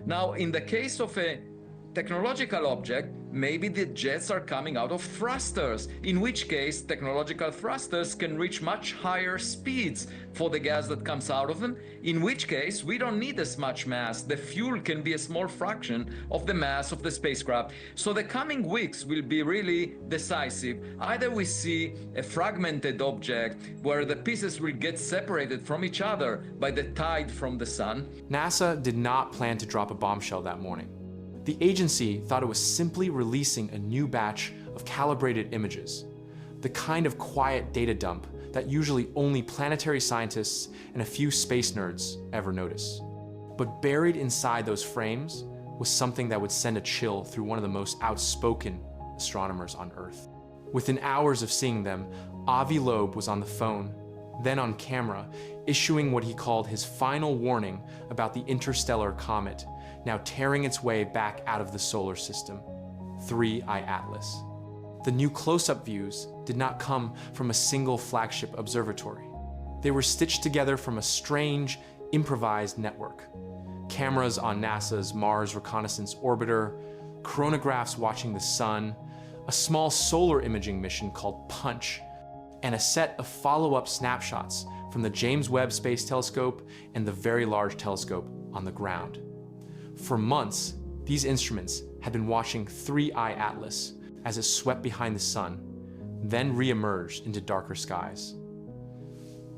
Now, in the case of a technological object, maybe the jets are coming out of thrusters, in which case technological thrusters can reach much higher speeds for the gas that comes out of them, in which case we don't need as much mass. The fuel can be a small fraction of the mass of the spacecraft. So the coming weeks will be really decisive. Either we see a fragmented object where the pieces will get separated from each other by the tide from the sun. NASA did not plan to drop a bombshell that morning. The agency thought it was simply releasing a new batch of calibrated images, the kind of quiet data dump that usually only planetary scientists and a few space nerds ever notice. But buried inside those frames was something that would send a chill through one of the most outspoken astronomers on Earth. Within hours of seeing them, Avi Loeb was on the phone, then on camera, issuing what he called his final warning about the interstellar comet now tearing its way back out of the solar system, 3I Atlas. The new close-up views did not come from a single flagship observatory. They were stitched together from a strange, improvised network. Cameras on NASA's Mars Reconnaissance Orbiter, coronagraphs watching the sun, a small solar imaging mission called Punch, and a set of follow-up snapshots from the James Webb Space Telescope and the Very Large Telescope on the ground. For months, these instruments had been watching 3I Atlas as it swept behind the sun, then re-emerged into darker skies.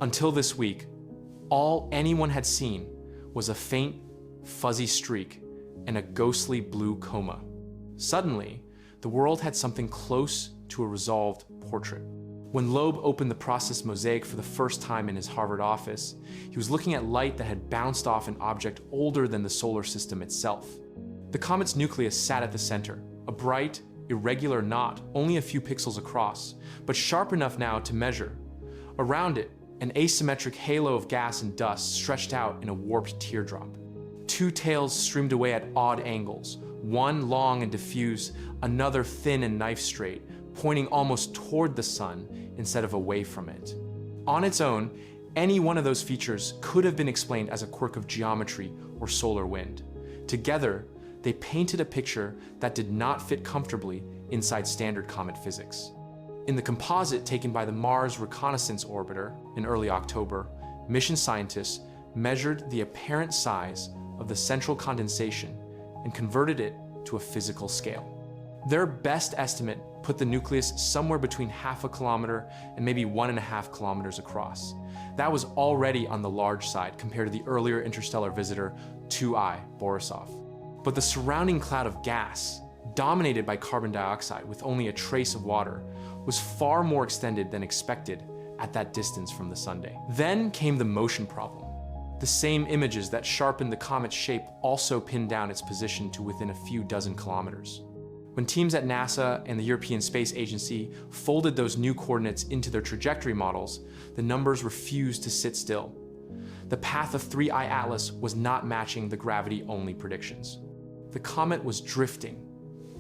Until this week, all anyone had seen was a faint, fuzzy streak and a ghostly blue coma. Suddenly, the world had something close to a resolved portrait. When Loeb opened the process mosaic for the first time in his Harvard office, he was looking at light that had bounced off an object older than the solar system itself. The comet's nucleus sat at the center, a bright, irregular knot only a few pixels across, but sharp enough now to measure. Around it, an asymmetric halo of gas and dust stretched out in a warped teardrop. Two tails streamed away at odd angles, one long and diffuse, another thin and knife-straight, pointing almost toward the sun instead of away from it. On its own, any one of those features could have been explained as a quirk of geometry or solar wind. Together, they painted a picture that did not fit comfortably inside standard comet physics. In the composite taken by the Mars Reconnaissance Orbiter in early October, mission scientists measured the apparent size of the central condensation and converted it to a physical scale. Their best estimate put the nucleus somewhere between 0.5 kilometer and maybe 1.5 kilometers across. That was already on the large side compared to the earlier interstellar visitor 2I Borisov. But the surrounding cloud of gas, dominated by carbon dioxide with only a trace of water, was far more extended than expected at that distance from the Sunday. Then came the motion problem. The same images that sharpened the comet's shape also pinned down its position to within a few dozen kilometers. When teams at NASA and the European Space Agency folded those new coordinates into their trajectory models, the numbers refused to sit still. The path of 3I Atlas was not matching the gravity-only predictions. The comet was drifting,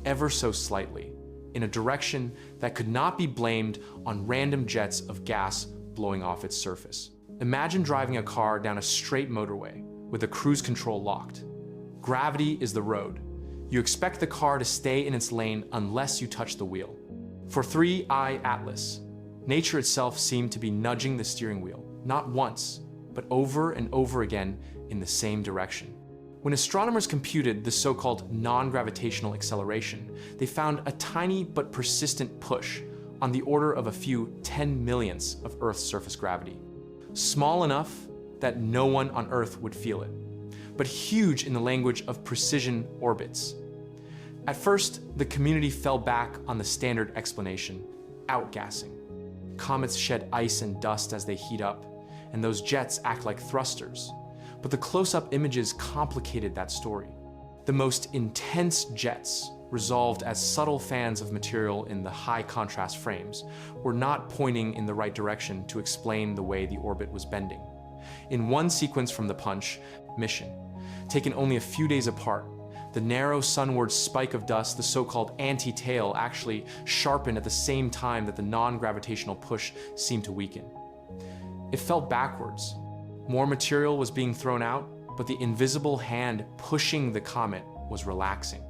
ever so slightly, in a direction that could not be blamed on random jets of gas blowing off its surface. Imagine driving a car down a straight motorway with the cruise control locked. Gravity is the road. You expect the car to stay in its lane unless you touch the wheel. For 3I Atlas, nature itself seemed to be nudging the steering wheel, not once, but over and over again in the same direction. When astronomers computed the so-called non-gravitational acceleration, they found a tiny but persistent push on the order of a few 10 millionths of Earth's surface gravity. Small enough that no one on Earth would feel it, but huge in the language of precision orbits. At first, the community fell back on the standard explanation, outgassing. Comets shed ice and dust as they heat up, and those jets act like thrusters. But the close-up images complicated that story. The most intense jets, resolved as subtle fans of material in the high-contrast frames, were not pointing in the right direction to explain the way the orbit was bending. In one sequence from the Punch mission, taken only a few days apart, the narrow sunward spike of dust, the so-called anti-tail, actually sharpened at the same time that the non-gravitational push seemed to weaken. It fell backwards. More material was being thrown out, but the invisible hand pushing the comet was relaxing.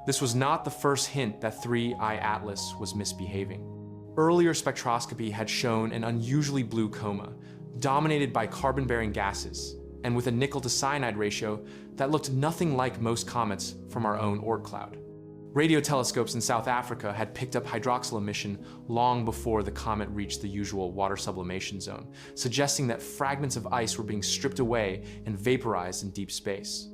This was not the first hint that 3I Atlas was misbehaving. Earlier spectroscopy had shown an unusually blue coma, dominated by carbon-bearing gases, and with a nickel to cyanide ratio that looked nothing like most comets from our own Oort cloud. Radio telescopes in South Africa had picked up hydroxyl emission long before the comet reached the usual water sublimation zone, suggesting that fragments of ice were being stripped away and vaporized in deep space.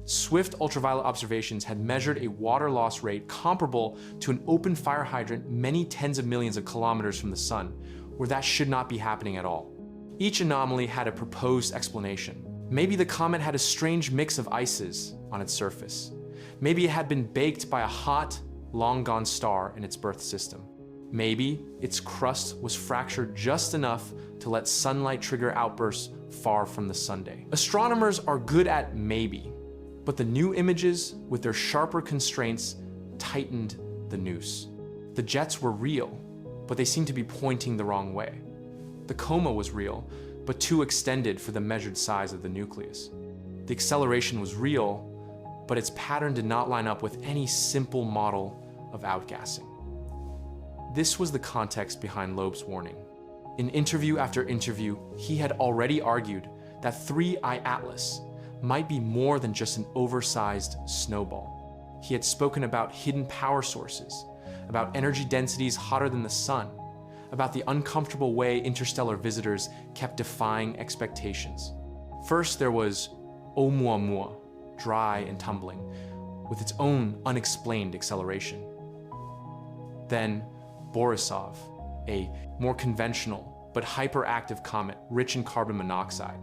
Swift ultraviolet observations had measured a water loss rate comparable to an open fire hydrant many tens of millions of kilometers from the sun, where that should not be happening at all. Each anomaly had a proposed explanation. Maybe the comet had a strange mix of ices on its surface. Maybe it had been baked by a hot, long-gone star in its birth system. Maybe its crust was fractured just enough to let sunlight trigger outbursts far from the sunday. Astronomers are good at maybe, but the new images, with their sharper constraints, tightened the noose. The jets were real, but they seemed to be pointing the wrong way. The coma was real, but too extended for the measured size of the nucleus. The acceleration was real, but its pattern did not line up with any simple model of outgassing. This was the context behind Loeb's warning. In interview after interview, he had already argued that 3I Atlas might be more than just an oversized snowball. He had spoken about hidden power sources, about energy densities hotter than the sun, about the uncomfortable way interstellar visitors kept defying expectations. First, there was Oumuamua, dry and tumbling, with its own unexplained acceleration. Then Borisov, a more conventional but hyperactive comet rich in carbon monoxide.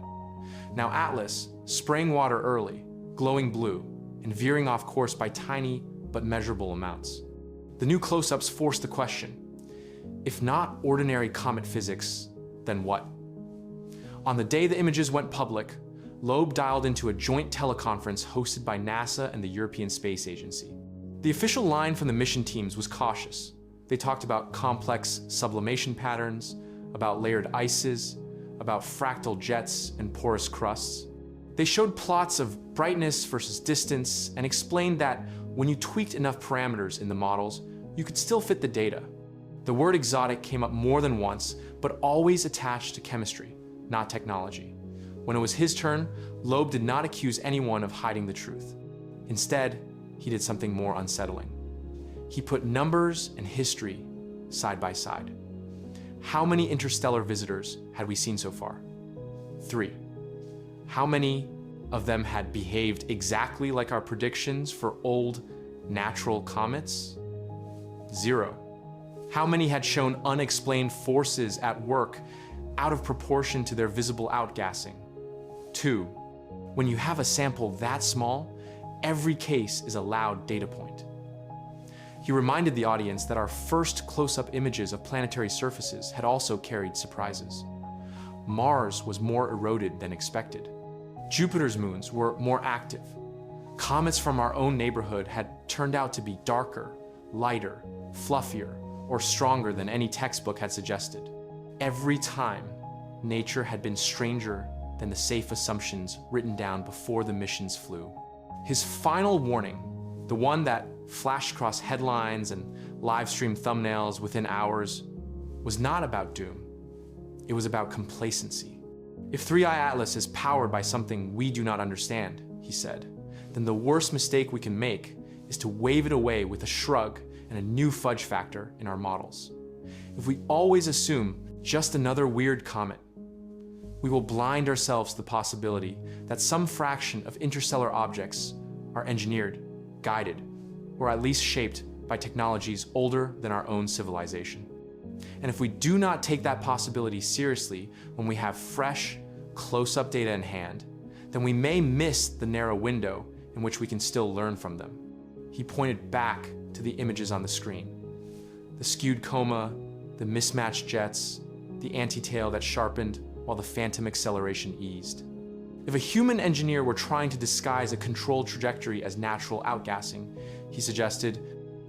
Now Atlas, spraying water early, glowing blue, and veering off course by tiny but measurable amounts. The new close-ups forced the question, if not ordinary comet physics, then what? On the day the images went public, Loeb dialed into a joint teleconference hosted by NASA and the European Space Agency. The official line from the mission teams was cautious. They talked about complex sublimation patterns, about layered ices, about fractal jets and porous crusts. They showed plots of brightness versus distance and explained that when you tweaked enough parameters in the models, you could still fit the data. The word exotic came up more than once, but always attached to chemistry, not technology. When it was his turn, Loeb did not accuse anyone of hiding the truth. Instead, he did something more unsettling. He put numbers and history side by side. How many interstellar visitors had we seen so far? 3. How many of them had behaved exactly like our predictions for old, natural comets? 0. How many had shown unexplained forces at work out of proportion to their visible outgassing? 2. When you have a sample that small, every case is a loud data point. He reminded the audience that our first close-up images of planetary surfaces had also carried surprises. Mars was more eroded than expected. Jupiter's moons were more active. Comets from our own neighborhood had turned out to be darker, lighter, fluffier, or stronger than any textbook had suggested. Every time, nature had been stranger than the safe assumptions written down before the missions flew. His final warning, the one that flashed across headlines and live-stream thumbnails within hours, was not about doom. It was about complacency. If 3I Atlas is powered by something we do not understand, he said, then the worst mistake we can make is to wave it away with a shrug and a new fudge factor in our models. If we always assume just another weird comet, we will blind ourselves to the possibility that some fraction of interstellar objects are engineered, guided, or at least shaped by technologies older than our own civilization. And if we do not take that possibility seriously when we have fresh, close-up data in hand, then we may miss the narrow window in which we can still learn from them. He pointed back to the images on the screen. The skewed coma, the mismatched jets, the anti-tail that sharpened while the phantom acceleration eased. If a human engineer were trying to disguise a controlled trajectory as natural outgassing, he suggested,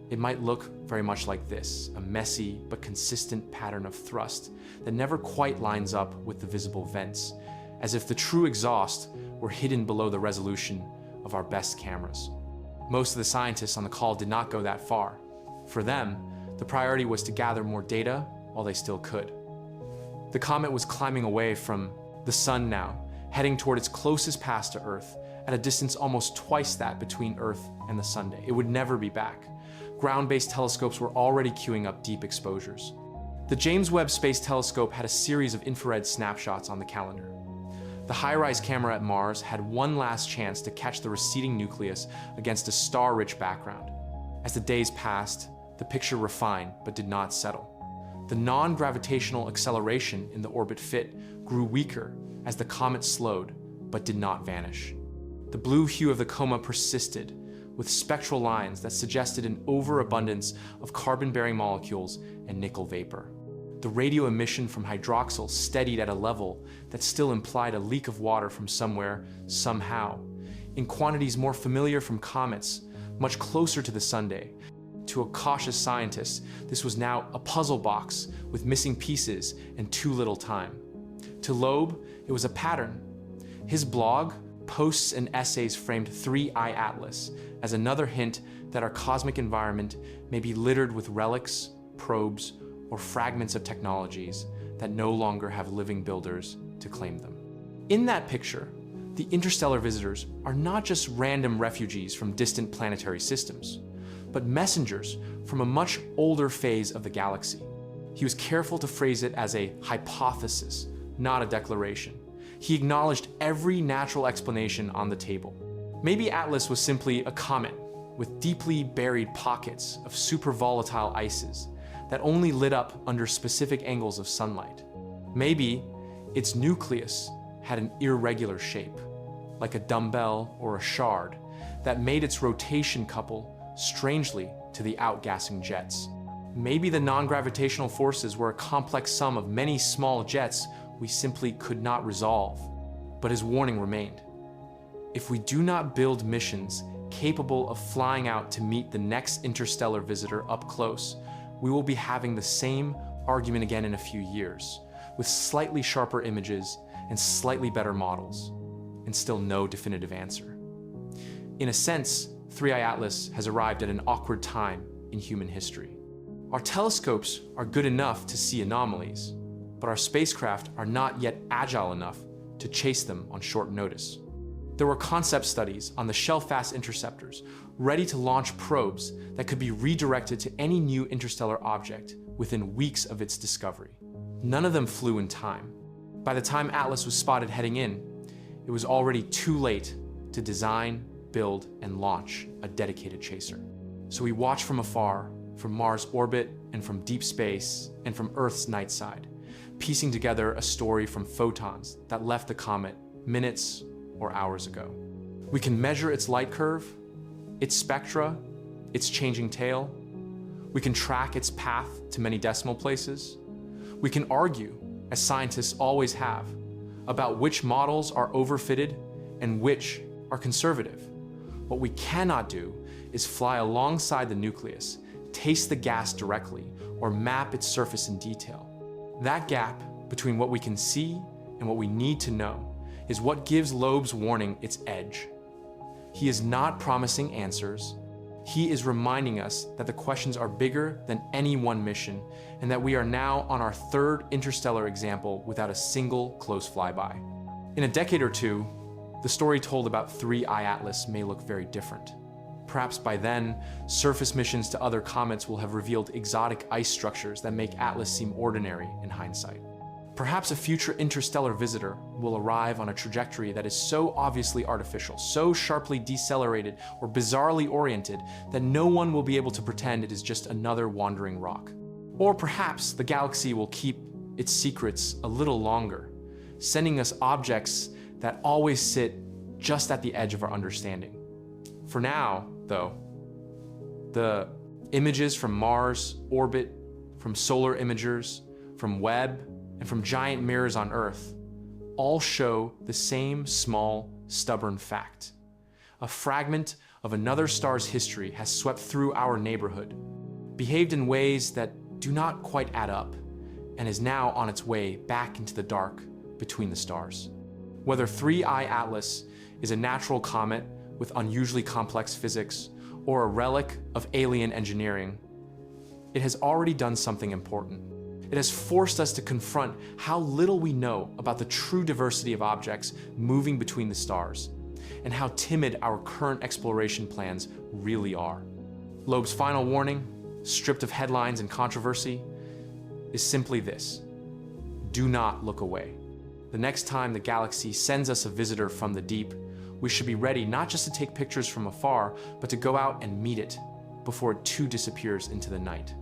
it might look very much like this, a messy but consistent pattern of thrust that never quite lines up with the visible vents, as if the true exhaust were hidden below the resolution of our best cameras. Most of the scientists on the call did not go that far. For them, the priority was to gather more data while they still could. The comet was climbing away from the sun now, heading toward its closest pass to Earth, at a distance almost twice that between Earth and the Sunday. It would never be back. Ground-based telescopes were already queuing up deep exposures. The James Webb Space Telescope had a series of infrared snapshots on the calendar. The high-rise camera at Mars had one last chance to catch the receding nucleus against a star-rich background. As the days passed, the picture refined but did not settle. The non-gravitational acceleration in the orbit fit grew weaker as the comet slowed but did not vanish. The blue hue of the coma persisted, with spectral lines that suggested an overabundance of carbon-bearing molecules and nickel vapor. The radio emission from hydroxyl steadied at a level that still implied a leak of water from somewhere, somehow, in quantities more familiar from comets, much closer to the Sunday. To a cautious scientist, this was now a puzzle box with missing pieces and too little time. To Loeb, it was a pattern. His blog, posts and essays framed 3I Atlas as another hint that our cosmic environment may be littered with relics, probes, or fragments of technologies that no longer have living builders to claim them. In that picture, the interstellar visitors are not just random refugees from distant planetary systems, but messengers from a much older phase of the galaxy. He was careful to phrase it as a hypothesis, not a declaration. He acknowledged every natural explanation on the table. Maybe Atlas was simply a comet with deeply buried pockets of super volatile ices that only lit up under specific angles of sunlight. Maybe its nucleus had an irregular shape, like a dumbbell or a shard, that made its rotation couple strangely to the outgassing jets. Maybe the non-gravitational forces were a complex sum of many small jets we simply could not resolve. But his warning remained. If we do not build missions capable of flying out to meet the next interstellar visitor up close, we will be having the same argument again in a few years, with slightly sharper images and slightly better models, and still no definitive answer. In a sense, 3I Atlas has arrived at an awkward time in human history. Our telescopes are good enough to see anomalies, but our spacecraft are not yet agile enough to chase them on short notice. There were concept studies on the shell-fast interceptors, ready to launch probes that could be redirected to any new interstellar object within weeks of its discovery. None of them flew in time. By the time Atlas was spotted heading in, it was already too late to design, build, and launch a dedicated chaser. So we watched from afar, from Mars' orbit and from deep space and from Earth's night side, piecing together a story from photons that left the comet minutes or hours ago. We can measure its light curve, its spectra, its changing tail. We can track its path to many decimal places. We can argue, as scientists always have, about which models are overfitted and which are conservative. What we cannot do is fly alongside the nucleus, taste the gas directly, or map its surface in detail. That gap between what we can see and what we need to know is what gives Loeb's warning its edge. He is not promising answers. He is reminding us that the questions are bigger than any one mission, and that we are now on our third interstellar example without a single close flyby. In a decade or two, the story told about 3I Atlas may look very different. Perhaps by then, surface missions to other comets will have revealed exotic ice structures that make Atlas seem ordinary in hindsight. Perhaps a future interstellar visitor will arrive on a trajectory that is so obviously artificial, so sharply decelerated or bizarrely oriented that no one will be able to pretend it is just another wandering rock. Or perhaps the galaxy will keep its secrets a little longer, sending us objects that always sit just at the edge of our understanding. For now, though, the images from Mars' orbit, from solar imagers, from Webb, and from giant mirrors on Earth, all show the same small, stubborn fact. A fragment of another star's history has swept through our neighborhood, behaved in ways that do not quite add up, and is now on its way back into the dark between the stars. Whether 3I Atlas is a natural comet with unusually complex physics or a relic of alien engineering, it has already done something important. It has forced us to confront how little we know about the true diversity of objects moving between the stars, and how timid our current exploration plans really are. Loeb's final warning, stripped of headlines and controversy, is simply this: do not look away. The next time the galaxy sends us a visitor from the deep, we should be ready not just to take pictures from afar, but to go out and meet it before it too disappears into the night.